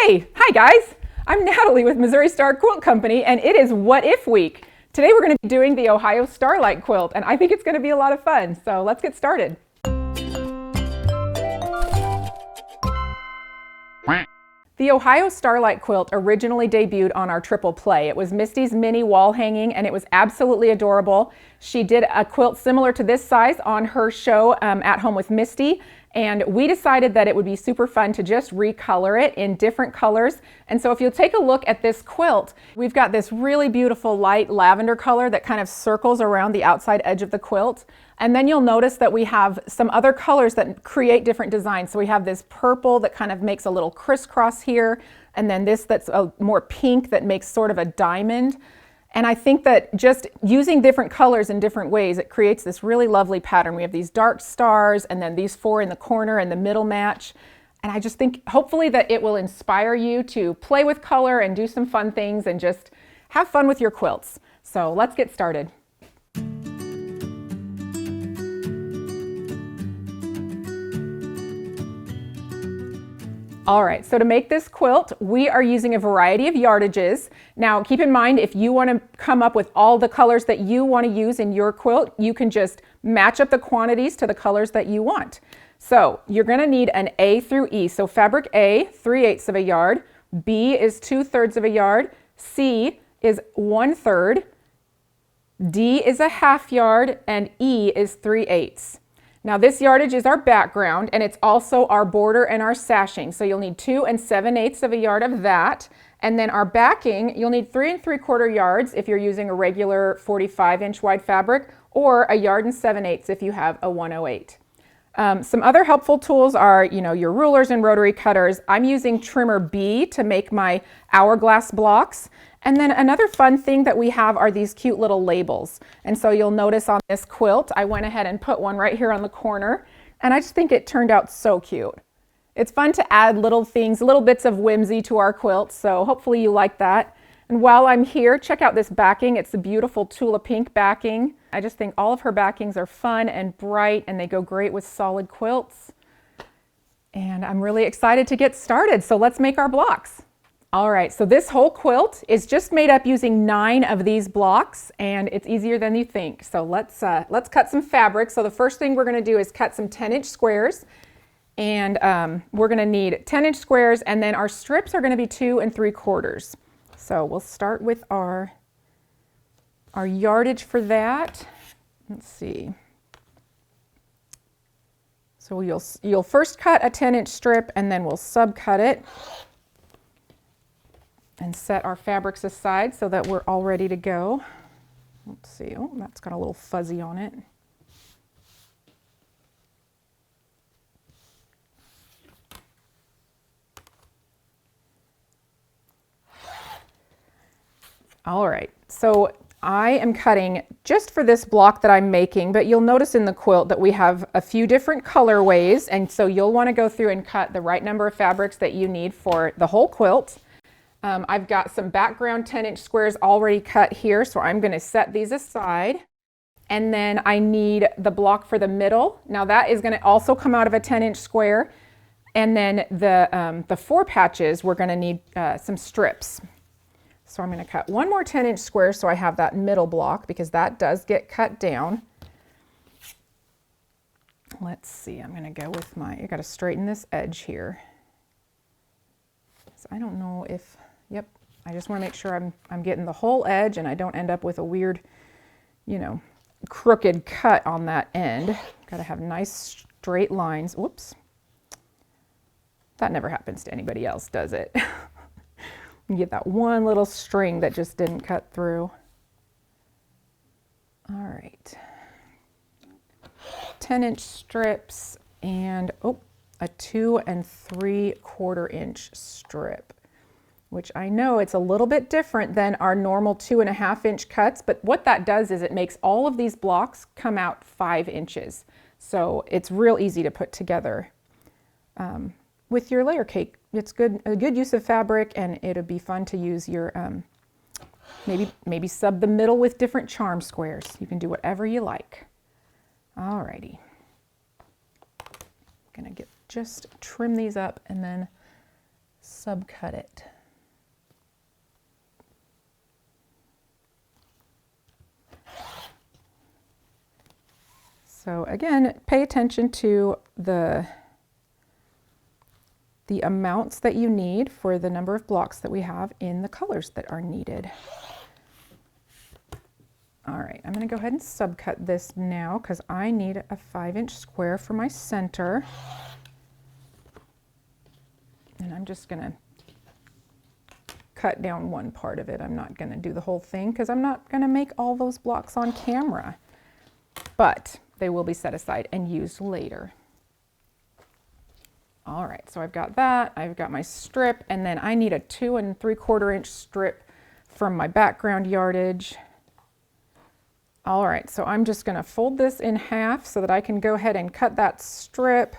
Hey, hi guys! I'm Natalie with Missouri Star Quilt Company, and it is What If Week. Today we're going to be doing the Ohio Starlight quilt, and I think it's going to be a lot of fun, so let's get started. The Ohio Starlight quilt originally debuted on our triple play. It was Misty's mini wall hanging, and it was absolutely adorable. She did a quilt similar to this size on her show At Home with Misty, and we decided that it would be super fun to just recolor it in different colors. And so if you'll take a look at this quilt, we've got this really beautiful light lavender color that kind of circles around the outside edge of the quilt. And then you'll notice that we have some other colors that create different designs. So we have this purple that kind of makes a little crisscross here, and then this that's a more pink that makes sort of a diamond. And I think that just using different colors in different ways, it creates this really lovely pattern. We have these dark stars and then these four in the corner and the middle match. And I just think hopefully that it will inspire you to play with color and do some fun things and just have fun with your quilts. So let's get started. All right, so to make this quilt, we are using a variety of yardages. Now, keep in mind, if you want to come up with all the colors that you want to use in your quilt, you can just match up the quantities to the colors that you want. So you're going to need an A through E. So fabric A, 3/8 of a yard, B is 2/3 of a yard, C is 1/3, D is a half yard, and E is 3/8. Now this yardage is our background, and it's also our border and our sashing. So you'll need 2 7/8 of a yard of that. And then our backing, you'll need 3 3/4 yards if you're using a regular 45-inch wide fabric, or a 1 7/8 if you have a 108. Some other helpful tools are, your rulers and rotary cutters. I'm using trimmer B to make my hourglass blocks. And then another fun thing that we have are these cute little labels. And so you'll notice on this quilt, I went ahead and put one right here on the corner, and I just think it turned out so cute. It's fun to add little things, little bits of whimsy to our quilt, so hopefully you like that. And while I'm here, check out this backing. It's a beautiful Tula Pink backing. I just think all of her backings are fun and bright, and they go great with solid quilts. And I'm really excited to get started, so let's make our blocks. All right, so this whole quilt is just made up using 9 of these blocks, and it's easier than you think. So let's cut some fabric. So the first thing we're going to do is cut some 10-inch squares, and we're going to need 10-inch squares, and then our strips are going to be 2 3/4. So we'll start with our yardage for that. Let's see. So you'll first cut a 10-inch strip, and then we'll subcut it and set our fabrics aside so that we're all ready to go. Let's see, oh, that's got a little fuzzy on it. All right, so I am cutting just for this block that I'm making, but you'll notice in the quilt that we have a few different colorways, and so you'll want to go through and cut the right number of fabrics that you need for the whole quilt. I've got some background 10-inch squares already cut here, so I'm going to set these aside. And then I need the block for the middle. Now that is going to also come out of a 10-inch square. And then the 4 patches, we're going to need some strips. So I'm going to cut one more 10-inch square so I have that middle block, because that does get cut down. Let's see, I'm going to go with I got to straighten this edge here. So I don't know if, yep, I just want to make sure I'm getting the whole edge and I don't end up with a weird, crooked cut on that end. Got to have nice straight lines. Whoops. That never happens to anybody else, does it? You get that one little string that just didn't cut through. All right. 10-inch strips and, a 2 3/4 inch strip, which I know it's a little bit different than our normal 2 1/2 inch cuts, but what that does is it makes all of these blocks come out 5 inches. So it's real easy to put together with your layer cake. It's a good use of fabric, and it'll be fun to use your, maybe sub the middle with different charm squares. You can do whatever you like. Alrighty. I'm gonna just trim these up and then subcut it. So again, pay attention to the amounts that you need for the number of blocks that we have in the colors that are needed. All right, I'm going to go ahead and subcut this now because I need a 5-inch square for my center. And I'm just going to cut down one part of it. I'm not going to do the whole thing because I'm not going to make all those blocks on camera, but they will be set aside and used later. All right, so I've got that, I've got my strip, and then I need a 2 3/4 inch strip from my background yardage. All right, so I'm just gonna fold this in half so that I can go ahead and cut that strip.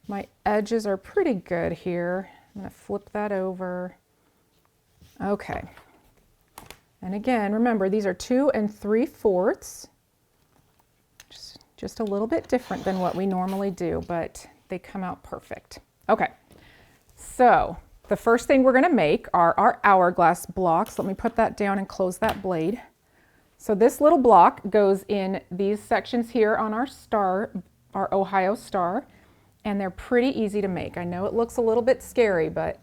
My edges are pretty good here. I'm gonna flip that over. Okay, and again, remember these are 2 3/4. Just a little bit different than what we normally do, but they come out perfect. Okay, so the first thing we're gonna make are our hourglass blocks. Let me put that down and close that blade. So this little block goes in these sections here on our star, our Ohio star, and they're pretty easy to make. I know it looks a little bit scary, but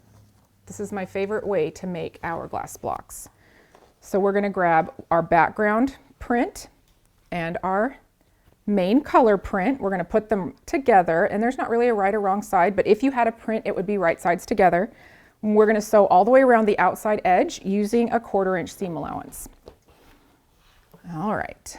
this is my favorite way to make hourglass blocks. So we're gonna grab our background print and our main color print. We're going to put them together, and there's not really a right or wrong side, but if you had a print, it would be right sides together. We're going to sew all the way around the outside edge using a 1/4 inch seam allowance. All right.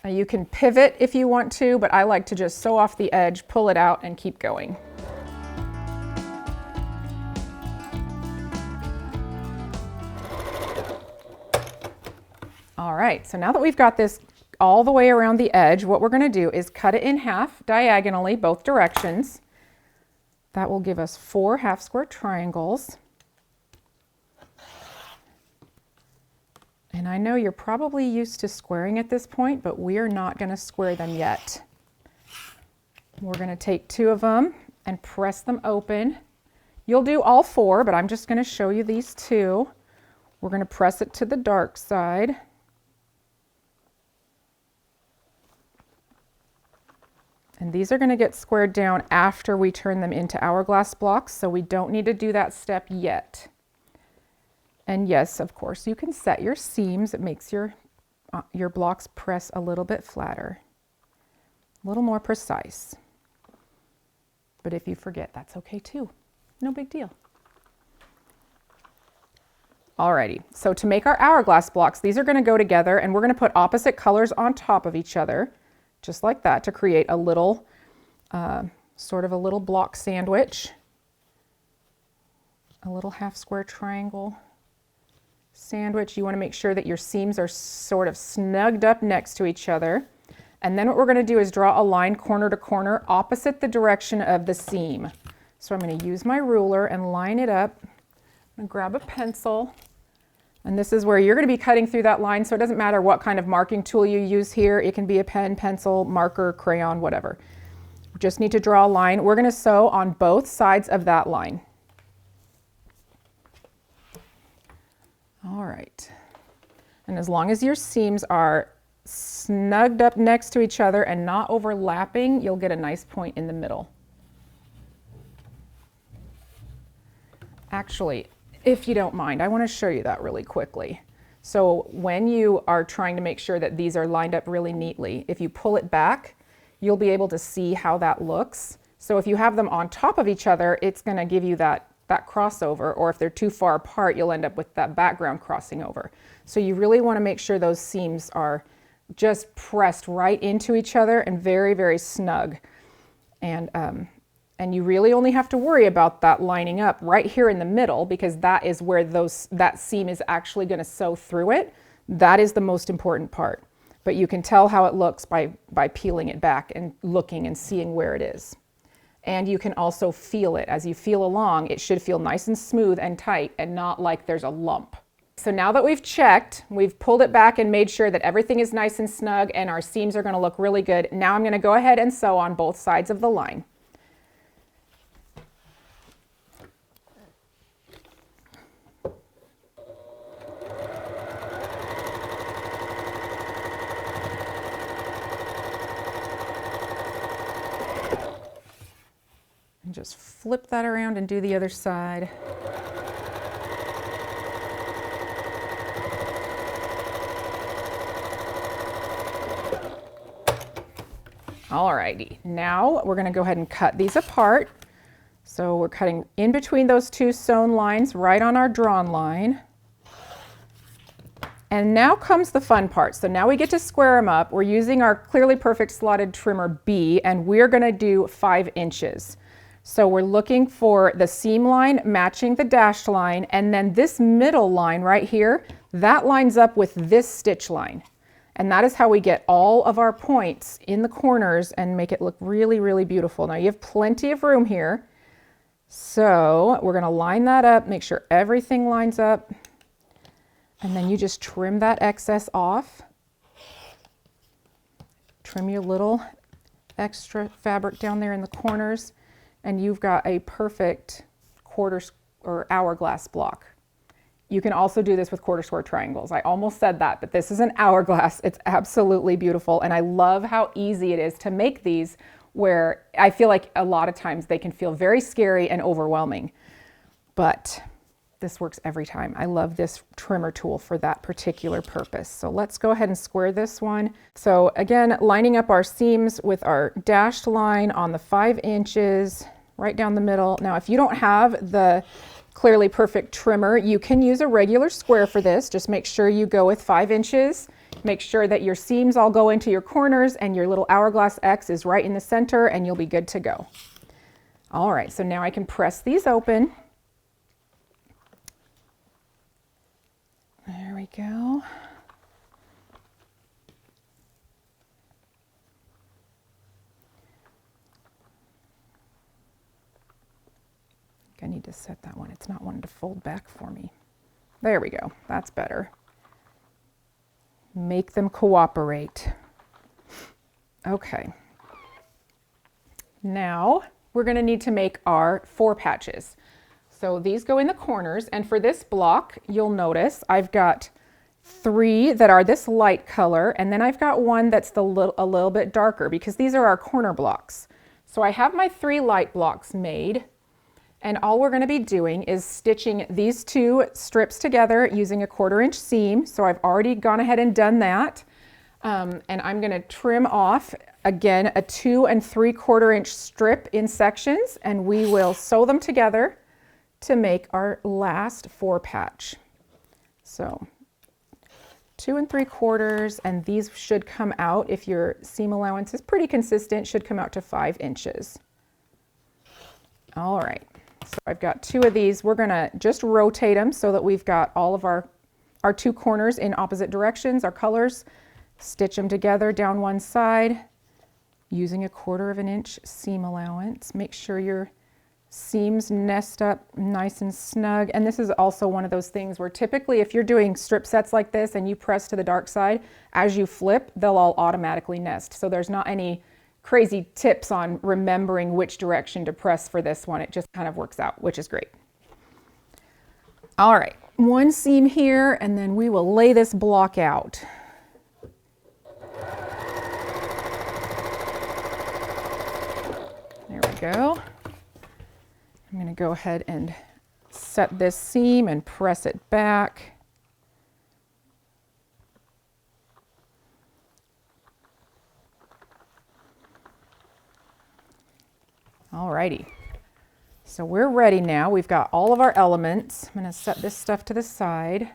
Now you can pivot if you want to, but I like to just sew off the edge, pull it out, and keep going. All right, so now that we've got this all the way around the edge, what we're going to do is cut it in half diagonally, both directions. That will give us 4 half square triangles. And I know you're probably used to squaring at this point, but we are not going to square them yet. We're going to take 2 of them and press them open. You'll do all 4, but I'm just going to show you these 2. We're going to press it to the dark side. And these are going to get squared down after we turn them into hourglass blocks, so we don't need to do that step yet. And yes, of course, you can set your seams. It makes your blocks press a little bit flatter, a little more precise. But if you forget, that's okay too. No big deal. Alrighty, so to make our hourglass blocks, these are going to go together, and we're going to put opposite colors on top of each other, just like that, to create a little, sort of a little block sandwich, a little half square triangle sandwich. You want to make sure that your seams are sort of snugged up next to each other. And then what we're going to do is draw a line corner to corner opposite the direction of the seam. So I'm going to use my ruler and line it up. I'm going to grab a pencil. And this is where you're going to be cutting through that line, so it doesn't matter what kind of marking tool you use here. It can be a pen, pencil, marker, crayon, whatever. You just need to draw a line. We're going to sew on both sides of that line. All right. And as long as your seams are snugged up next to each other and not overlapping, you'll get a nice point in the middle. Actually, if you don't mind, I want to show you that really quickly. So when you are trying to make sure that these are lined up really neatly, if you pull it back, you'll be able to see how that looks. So if you have them on top of each other, it's going to give you that crossover, or if they're too far apart, you'll end up with that background crossing over. So you really want to make sure those seams are just pressed right into each other and very, very snug. And you really only have to worry about that lining up right here in the middle, because that is where that seam is actually going to sew through it. That is the most important part. But you can tell how it looks by peeling it back and looking and seeing where it is. And you can also feel it. As you feel along, it should feel nice and smooth and tight and not like there's a lump. So now that we've checked, we've pulled it back and made sure that everything is nice and snug and our seams are going to look really good. Now I'm going to go ahead and sew on both sides of the line. And just flip that around and do the other side. Alrighty, now we're going to go ahead and cut these apart. So we're cutting in between those two sewn lines right on our drawn line. And now comes the fun part. So now we get to square them up. We're using our Clearly Perfect slotted trimmer B, and we're going to do 5 inches. So we're looking for the seam line matching the dashed line, and then this middle line right here, that lines up with this stitch line. And that is how we get all of our points in the corners and make it look really, really beautiful. Now you have plenty of room here. So we're going to line that up, make sure everything lines up. And then you just trim that excess off. Trim your little extra fabric down there in the corners. And you've got a perfect quarter or hourglass block. You can also do this with quarter square triangles. I almost said that, but this is an hourglass. It's absolutely beautiful. And I love how easy it is to make these, where I feel like a lot of times they can feel very scary and overwhelming, but this works every time. I love this trimmer tool for that particular purpose. So let's go ahead and square this one. So again, lining up our seams with our dashed line on the 5 inches, right down the middle. Now, if you don't have the Clearly Perfect trimmer, you can use a regular square for this. Just make sure you go with 5 inches. Make sure that your seams all go into your corners and your little hourglass X is right in the center, and you'll be good to go. All right, so now I can press these open. There we go. I need to set that one. It's not wanting to fold back for me. There we go. That's better. Make them cooperate. Okay. Now we're going to need to make our 4 patches. So these go in the corners, and for this block, you'll notice I've got 3 that are this light color, and then I've got one that's a little bit darker, because these are our corner blocks. So I have my 3 light blocks made. And all we're going to be doing is stitching these 2 strips together using a 1/4 inch seam. So I've already gone ahead and done that. And I'm going to trim off, again, a 2 3/4 inch strip in sections, and we will sew them together to make our last 4 patch. So 2 3/4, and these should come out, if your seam allowance is pretty consistent, should come out to 5 inches. All right. So I've got 2 of these. We're going to just rotate them so that we've got all of our 2 corners in opposite directions, our colors. Stitch them together down one side using a 1/4 inch seam allowance. Make sure your seams nest up nice and snug. And this is also one of those things where typically if you're doing strip sets like this and you press to the dark side, as you flip, they'll all automatically nest. So there's not any crazy tips on remembering which direction to press for this one. It just kind of works out, which is great. All right, 1 seam here, and then we will lay this block out. There we go. I'm going to go ahead and set this seam and press it back. Alrighty, so we're ready now. We've got all of our elements. I'm going to set this stuff to the side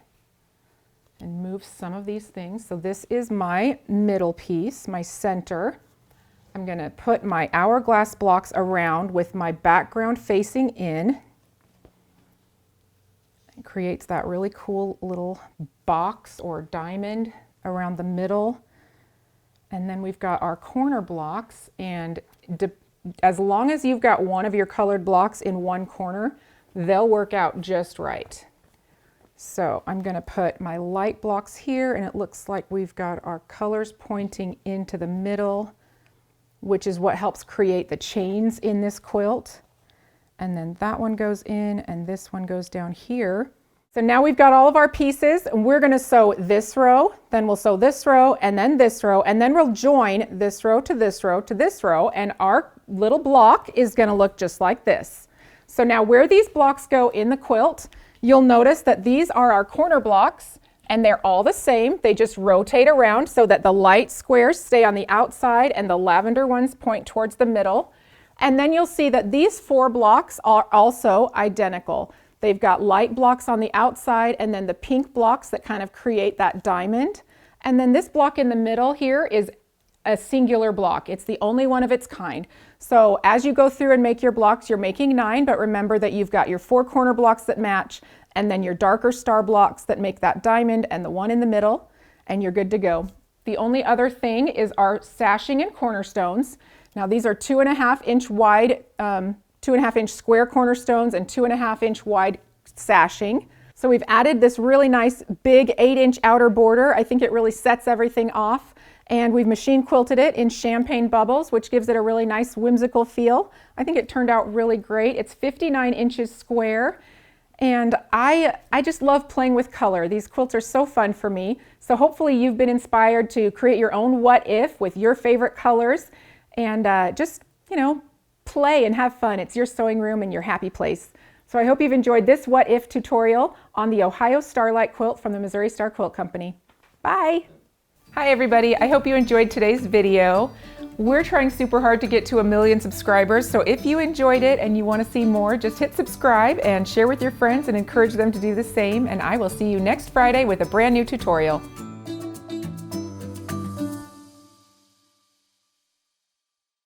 and move some of these things. So this is my middle piece, my center. I'm going to put my hourglass blocks around with my background facing in. It creates that really cool little box or diamond around the middle. And then we've got our corner blocks, and as long as you've got one of your colored blocks in one corner, they'll work out just right. So I'm going to put my light blocks here, and it looks like we've got our colors pointing into the middle, which is what helps create the chains in this quilt. And then that one goes in, and this one goes down here. So now we've got all of our pieces, and we're going to sew this row, then we'll sew this row, and then this row, and then we'll join this row to this row to this row, and our little block is going to look just like this. So now where these blocks go in the quilt, you'll notice that these are our corner blocks, and they're all the same. They just rotate around so that the light squares stay on the outside and the lavender ones point towards the middle. And then you'll see that these 4 blocks are also identical. They've got light blocks on the outside and then the pink blocks that kind of create that diamond. And then this block in the middle here is a singular block. It's the only one of its kind. So as you go through and make your blocks, you're making 9, but remember that you've got your 4 corner blocks that match, and then your darker star blocks that make that diamond and the one in the middle, and you're good to go. The only other thing is our sashing and cornerstones. Now these are 2.5 inch wide, 2.5 inch square cornerstones and 2.5 inch wide sashing. So we've added this really nice big 8-inch outer border. I think it really sets everything off. And we've machine quilted it in champagne bubbles, which gives it a really nice whimsical feel. I think it turned out really great. It's 59 inches square. And I just love playing with color. These quilts are so fun for me. So hopefully you've been inspired to create your own what if with your favorite colors, and just, you know, play and have fun. It's your sewing room and your happy place. So I hope you've enjoyed this what if tutorial on the Ohio Starlight quilt from the Missouri Star Quilt Company. Bye. Hi everybody, I hope you enjoyed today's video. We're trying super hard to get to 1 million subscribers, so if you enjoyed it and you want to see more, just hit subscribe and share with your friends and encourage them to do the same, and I will see you next Friday with a brand new tutorial.